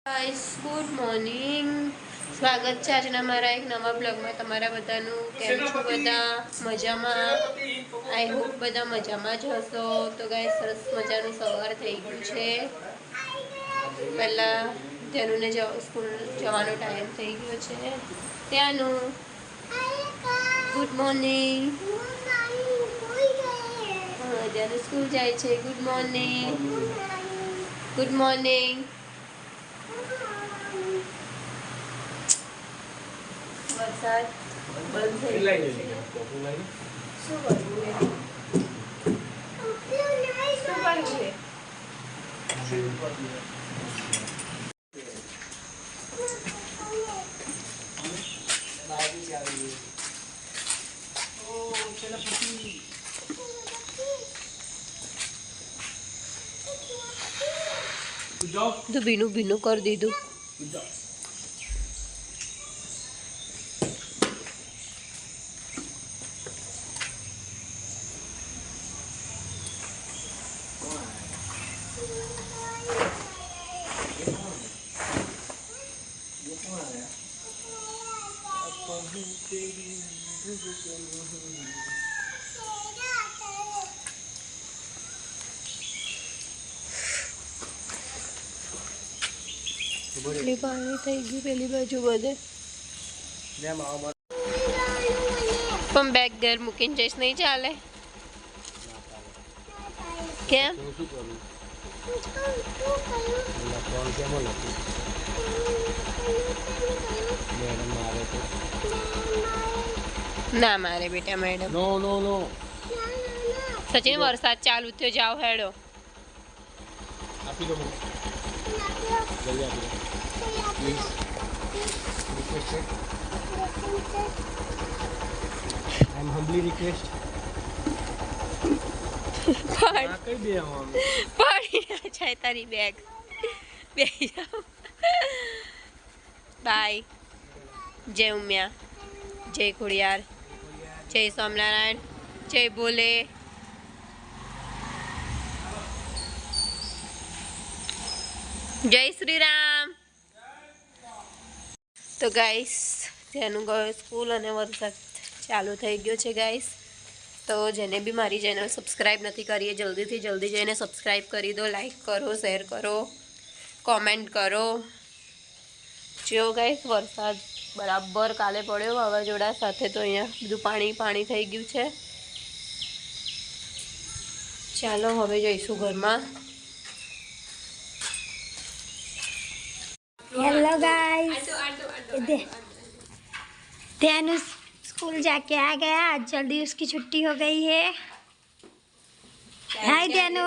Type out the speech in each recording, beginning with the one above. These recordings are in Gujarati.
ગાઈસ ગુડ મોર્નિંગ, સ્વાગત છે આજના મારા એક નવા બ્લોગમાં તમારા બધાનું। કેમ છો બધા? મજામાં? આઈ હોપ બધા મજામાં જ હશો। તો ગાઈસ સરસ મજાનું સવાર થઈ ગયું છે। પહેલાં ધ્યાનુને સ્કૂલ જવાનો ટાઈમ થઈ ગયો છે। ત્યાંનું ગુડ મોર્નિંગ। ધ્યાનુ સ્કૂલ જાય છે। Good morning, good morning. વરસાદ બંધ થઈ ગયો છે। શું કરવું છે? તો ભીનું ભીનું કરી દીધું। પાણી થઈ ગયું પેલી બાજુ બધે। પણ બેગ ઘર મૂકીને જઈશ નહીં ચાલે? કેમ? ના મારે બેટા મેડમ। નો નો નો સચિન વરસાદ ચાલુ થયો, જાઓ હેડો। આપી દો જલ્દી આપી દો પ્લીઝ। I M હમ્બલી request. પાણી ના જાય તારી બેગ। બેહી જાઓ। બાય। જય ઉમિયા, જય ખોડિયાર, જય સ્વામિનારાયણ, જય ભોલે। જય શ્રી રામ। તો ગાઈસ ત્યાંનું ગયો સ્કૂલ અને વરસાદ ચાલુ થઈ ગયો છે ગાઈસ। તો જેને બી મારી ચેનલ સબસ્ક્રાઈબ નથી કરી એ જલ્દીથી જલ્દી જઈને સબસ્ક્રાઈબ કરી દો, લાઈક કરો, શેર કરો, કોમેન્ટ કરો। જો ગાઈસ વરસાદ બરાબર કાલે પડ્યો વાવાઝોડા સાથે, તો અહીંયા બધું પાણી પાણી થઈ ગયું છે। ચાલો હવે જઈશું ઘરમાં। हेलो गाइस, त्यानु स्कूल जाके आ गया। आज जल्दी उसकी छुट्टी हो गई है। हाय त्यानु।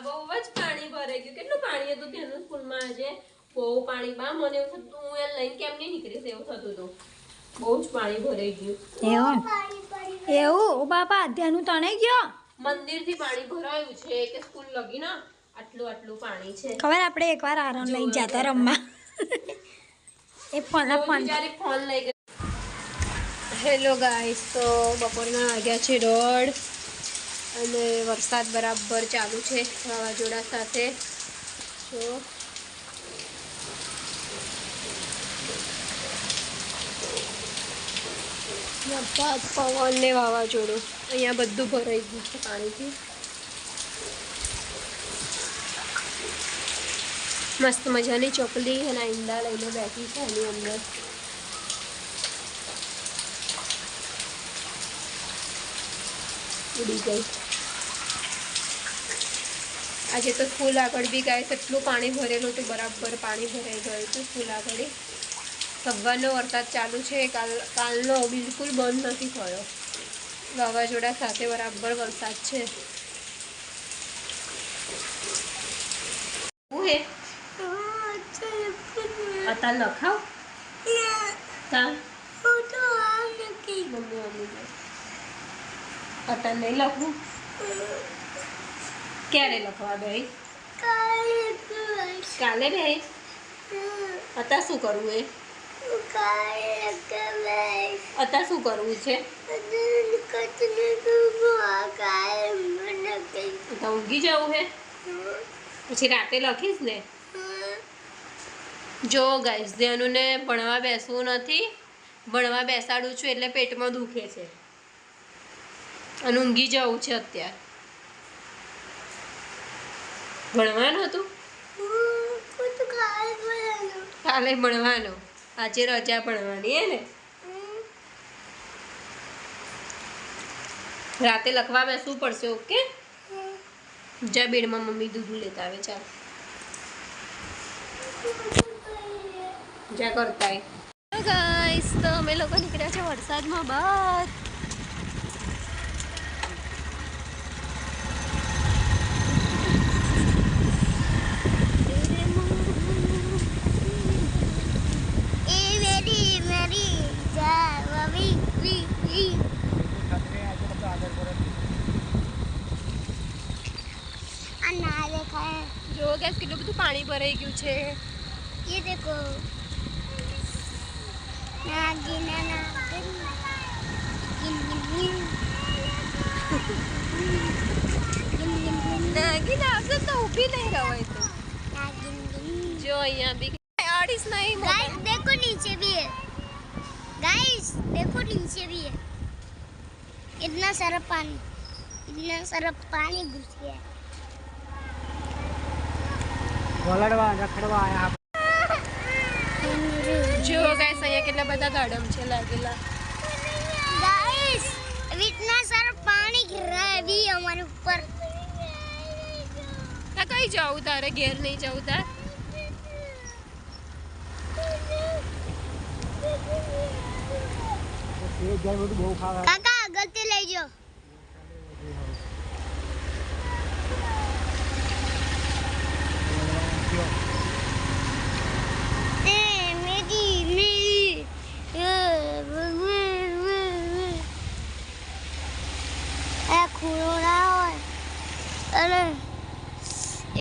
બહુ જ પાણી ભરાઈ ગયું। કેટલું પાણી હતું ત્યાંનું સ્કૂલમાં આજે? બહુ પાણી બા મને એવું થતું હું એ લઈને કેમ નહીં નીકળીશ એવું થતું હતું। બહુ જ પાણી ભરાઈ ગયું। એવું ઓ બાપા त्यानु તણે ગયો? મંદિરથી પાણી ભરાયું છે કે સ્કૂલ લગી ના આટલું આટલું પાણી છે। ખબર આપણે એકવાર આરામ લઈને જતા રમવા। એ ફોન લઈ ગઈ। હેલો ગાઈસ, તો બપોરના વાગ્યા છે 1:30 અને વરસાદ બરાબર ચાલુ છે વાવાઝોડા સાથે। તો પવન ને વાવાઝોડું અહીંયા બધું ભરાઈ ગયું છે પાણીથી। મસ્ત મજાની ચોકલી અને ઈંડા લઈને બેઠી છે એની અંદર। ઉડી ગઈ। આજે તો સ્કૂલ આગળ બી ગાય એટલું પાણી ભરેલું હતું, બરાબર પાણી ભરાઈ ગયું હતું સ્કૂલ આગળ। સવારનો વરસાદ ચાલુ છે, કાલનો બિલકુલ બંધ નથી થયો। વાવાઝોડા સાથે બરાબર વરસાદ છે। હું હે અતા લખાવ તા અતા નહીં લખવું? ક્યારે લખવા બેસ? કાલે બેસ। અતા શું કરવું એ? અતા શું કરવું છે? ઊંઘી જવું હે? પછી રાતે લખીશ ને? જો ગાઈસ ધ્યાનુને ભણવા બેસવું નથી, ભણવા બેસાડું છું એટલે પેટમાં દુખે છે અને ઊંઘી જવું છે અત્યારે. ભણવાનું હતું કાલે ભણવાનું, આજે રજા ભણવાની હે ને. રાતે લખવા બેસવું પડશે. ઓકે જા બેડમાં મમ્મી દૂધ લેતા આવે. ચાલ જા કરતા ગાઈસ. તો અમે લોકો નીકળ્યા છે વરસાદમાં બહાર. જો ગેસ કેટલું બધું પાણી ભરાઈ ગયું છે. ये देखो નાગીન આવશે તો ઊભી નહીં રવાય. તો જો અહીંયા બી આડીશ નહીં. गाइस देखो नीचे भी है, गाइस देखो नीचे भी है. इतना सारा पानी घुस गया है. વલડવા રખડવા આયા. જો ગાઈસ અહીંયા કેટલા બધા ગાર્ડન છે લાગેલા. गाइस अभी इतना सारा पानी गिर रहा है अभी हमारे ऊपर. ના કઈ જાવું તારે? ઘેર નહીં જાવું તાર? તે જાય બધું બહુ ખાવા. काका गलती ले जाओ. खून हो रहा है. अरे